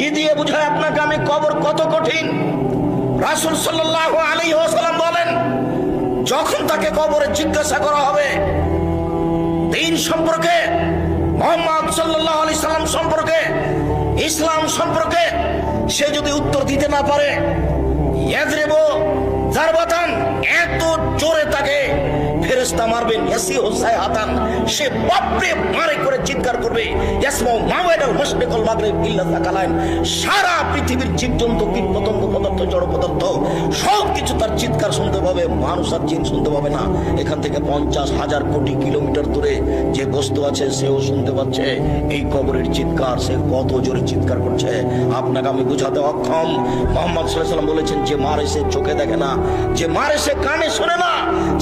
কি দিয়ে বুঝায় আপনাকে আমি কবর কত কঠিন? রাসূল সাল্লাল্লাহু আলাইহি ওয়াসাল্লাম বলেন, যখন তাকে কবরে জিজ্ঞাসা করা হবে দ্বীন সম্পর্কে, মুহাম্মদ সাল্লাল্লাহু আলাইহি সাল্লাম সম্পর্কে, ইসলাম সম্পর্কে, সে যদি উত্তর দিতে না পারে, ইয়াজরিবু জারবাতান, এত জোরে তাকে ফেরেশতা মারবেন, ইয়াসিহু সাইহাতান, সে বাপরে মারে করে চিৎকার করবে, ইয়াসমাউ মাওয়াইদাল মাশরিকুল মাগরিব ইল্লা সাকালাইন, সারা পৃথিবীর জীবজন্তু, কীট পতঙ্গ, পদার্থ, জড় পদার্থ সব কিছু তার চিৎকার শুনতে পাবে, মানুষ আর জিন শুনতে পাবে না। এখান থেকে 50,000 কোটি কিলোমিটার দূরে যে বস্তু আছে সেও শুনতে পাচ্ছে এই কবরের চিৎকার। সে কত জোরে চিৎকার করছে আপনাকে আমি বুঝাতে অক্ষম। মুহাম্মদ সাল্লাল্লাহু আলাইহি ওয়াসাল্লাম বলেছেন, যে মারে সে চোখে দেখে না, যে মারে সে কানে শোনে না,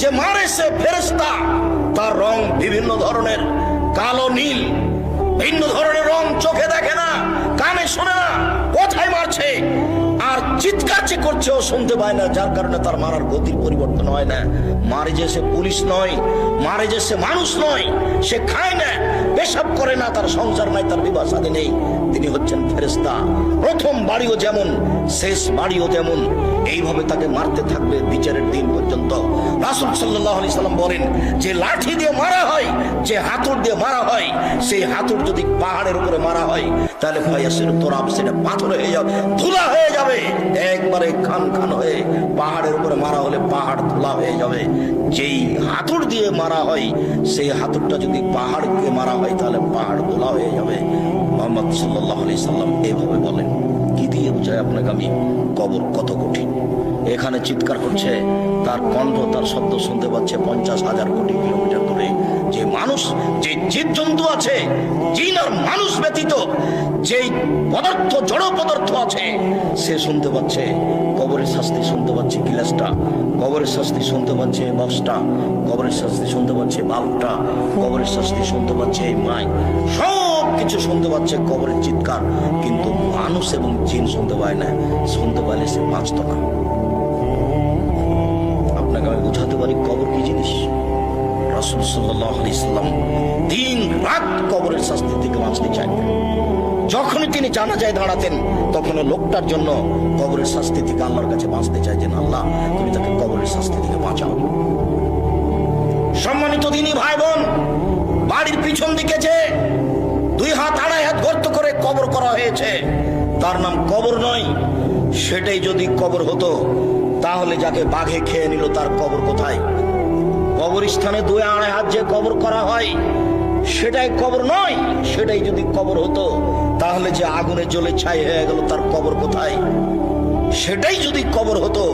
যে মারে সে ফেরেশতা, তার রং বিভিন্ন ধরনের, কালো নীল, ভিন্ন ধরনের রং, চোখে দেখে না, কানে শোনে না, কোথায় মারছে আর চিৎকার যে করছে ও শুনতে পায় না, যার কারণে তার মারার গতির পরিবর্তন হয় না। মারে যে সে পুলিশ নয়, মারে যে সে মানুষ নয়, সে খায় না, পেশাব করে না, তার সংসার নাই, তার বিবাহ শাদী নেই, তিনি হচ্ছেন ফেরেশতা। প্রথম বাড়িও যেমন, শেষ বাড়িও তেমন, এইভাবে তাকে মারতে থাকবে বিচারের দিন পর্যন্ত। রাসূল সাল্লাল্লাহু আলাইহি সাল্লাম বলেন, যে লাঠি দিয়ে মারা হয়, যে হাতুড় দিয়ে মারা হয়, সেই হাতুড় যদি পাহাড়ের উপরে মারা হয় তাহলে ফায়াসির তোরাব, সেটা পাথর হয়ে যাবে, ধুলা হয়ে যাবে, একবারে খান খান হয়ে। পাহাড়ের উপরে মারা হলে পাহাড় ধুলা হয়ে যাবে। যেই হাতুড় দিয়ে মারা হয়, সেই হাতুড়টা যদি পাহাড়কে মারা হয় তাহলে পাহাড় ধুলা হয়ে যাবে। মুহাম্মদ সাল্লাল্লাহু আলাইহি সাল্লাম এইভাবে বলেন। কি দিয়ে বুঝায় আপনাকে আমি কবর কত কঠিন? এখানে চিৎকার করছে, তার কণ্ঠ, তার শব্দ শুনতে পাচ্ছে 50,000 কোটি কিলোমিটার দূরে। যে মানুষ, যে জীবজন্তু আছে, জিন আর মানুষ ব্যতীত যেই পদার্থ, জড় পদার্থ আছে, সে শুনতে পাচ্ছে কবরের শাস্তি, শুনতে পাচ্ছে গিলাসটা, কবরের শাস্তি শুনতে পাচ্ছে বক্সটা, কবরের শাস্তি শুনতে পাচ্ছে বাল্বটা, কবরের শাস্তি শুনতে পাচ্ছে এই মাইক, সব কিছু শুনতে পাচ্ছে কবরের চিৎকার। কিন্তু মানুষ এবং জিন শুনতে পায় না, শুনতে পাইলে সে বাঁচত না। আপনাকে আমি বুঝাতে পারি কবর কি জিনিস। রাসূল সাল্লাল্লাহু আলাইহি সাল্লাম দিন রাত কবরের শাস্তি থেকে বাঁচতে চাইতেন। যখনই তিনি জানাজায় দাঁড়াতেন, তখন লোকটার জন্য কবরের শাস্তি থেকে আল্লাহর কাছে বাঁচতে চাইতেন, আল্লাহ তুমি তাকে কবরের শাস্তি থেকে বাঁচাও। সম্মানিত দিনী ভাই বোন, বাড়ির পিছন দিকে যে 2 হাত 2.5 হাত গর্ত করে কবর করা হয়েছে, তার নাম কবর নয়। সেটাই যদি কবর হতো, তাহলে যাকে বাঘে খেয়ে নিল তার কবর কোথায়? কবরস্থানে 2-2.5 হাত যে কবর করা হয়, সেটাই কবর নয়। সেটাই যদি কবর হতো, তাহলে যে আগুনে জ্বলে ছাই হয়ে গেল তার কবর কোথায়? সেটাই যদি কবর হতো,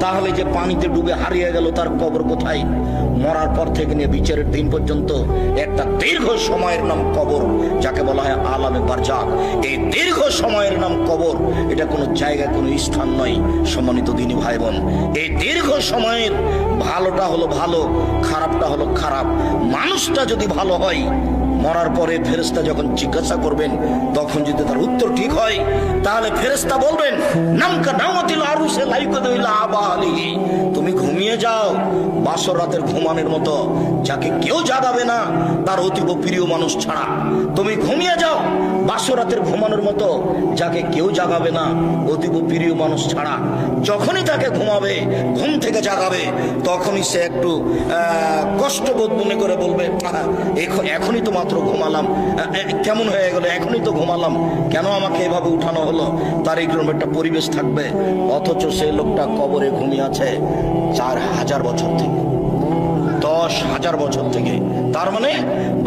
তাহলে যে পানিতে ডুবে হারিয়ে গেল তার কবর কোথায়? মরার পর থেকে নিয়ে বিচারের দিন পর্যন্ত একটা দীর্ঘ সময়ের নাম কবর, যাকে বলা হয় আলামে বারজাক। এই দীর্ঘ সময়ের নাম কবর, এটা কোনো জায়গা, কোনো স্থান নয়। সম্মানিত দিনী ভাই বোন, এই দীর্ঘ সময়ের ভালোটা হলো ভালো, খারাপটা হলো খারাপ। মানুষটা যদি ভালো হয়, মরার পরে ফেরেশতা যখন জিজ্ঞাসা করবেন, তখন যদি তার উত্তর ঠিক হয়, তাহলে ফেরেশতা বলবেন, নামকা নামাতিল আরুসে লাইকুদুল আবালিহি, তুমি ঘুমিয়ে যাও বাসর রাতের ঘুমানোর মতো, যাকে কেউ জাগাবে না তার অতীব প্রিয় মানুষ ছাড়া। তুমি ঘুমিয়ে যাও বাসর রাতের ঘুমানোর মতো, যাকে কেউ জাগাবে না অতীব প্রিয় মানুষ ছাড়া। যখনই তাকে ঘুমাবে, ঘুম থেকে জাগাবে, তখনই সে একটু কষ্টবোধ মনে করে বলবে, এখনই তো মাত্র ঘুমালাম, কেমন হয়ে গেল, এখনই তো ঘুমালাম, কেন আমাকে এভাবে উঠানো হলো? তার এইরকম একটা পরিবেশ থাকবে। অথচ সেই লোকটা কবরে ঘুমিয়ে আছে 4,000 বছর থেকে, 10,000 বছর থেকে। তার মানে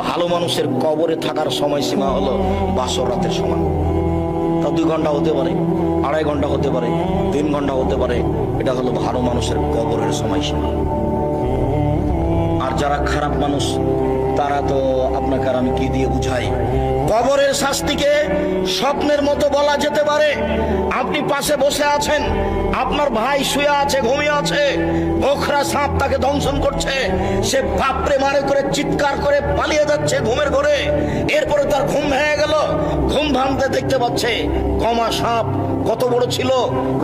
ভালো মানুষের কবরে থাকার সময়সীমা হলো বাসর রাতের সময়। তা 2 ঘন্টা হতে পারে, 2.5 ঘন্টা হতে পারে, 3 ঘন্টা হতে পারে। এটা হলো ভালো মানুষের কবরের সময়সীমা। আর যারা খারাপ মানুষ, তারা তো আপনাকে আর আমি কি দিয়ে বুঝাই? কবরের শাস্তিকে স্বপ্নের মতো বলা যেতে পারে। আপনি পাশে বসে আছেন, আপনার ভাই শুয়ে আছে, ঘুমিয়ে আছে, গোখরা সাপ তাকে দংশন করছে, সে বাপরে মারে করে চিৎকার করে পালিয়ে যাচ্ছে ঘুমের ঘরে। এরপরে তার ঘুম ভেঙে গেল, ঘুম ভাঙতে দেখতে পাচ্ছে কমা সাপ কত বড় ছিল,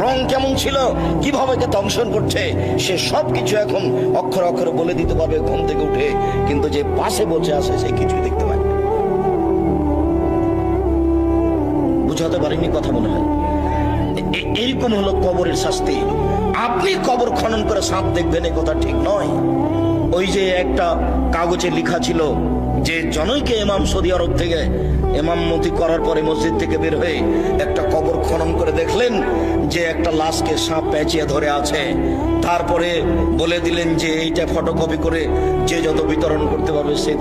রং কেমন ছিল, কিভাবে কে দংশন করছে, সে সবকিছু এখন অক্ষরে অক্ষরে বলে দিতে পারবে ঘুম থেকে উঠে। কিন্তু যে পাশে বসে আছে সে কিছুই দেখতে পায় না। বুঝাতে পারিনি কথা মনে হয়। এইরকম হলো কবরের শাস্তি। আপনি কবর খনন করে সাপ দেখবেন, এ কথা ঠিক নয়। ওই যে একটা কাগজে লেখা ছিল যে জনৈকে ইমাম সৌদি আরব থেকে ইমামতি করার পরে মসজিদ থেকে বের হয়ে একটা কবর খনন করে দেখলেন যে একটা লাশকে সাপ পেঁচিয়ে ধরে আছে। তারপরে বলে দিলেন যে এইটা ফটোকপি করে যে যত বিতরণ করতে পারবে সে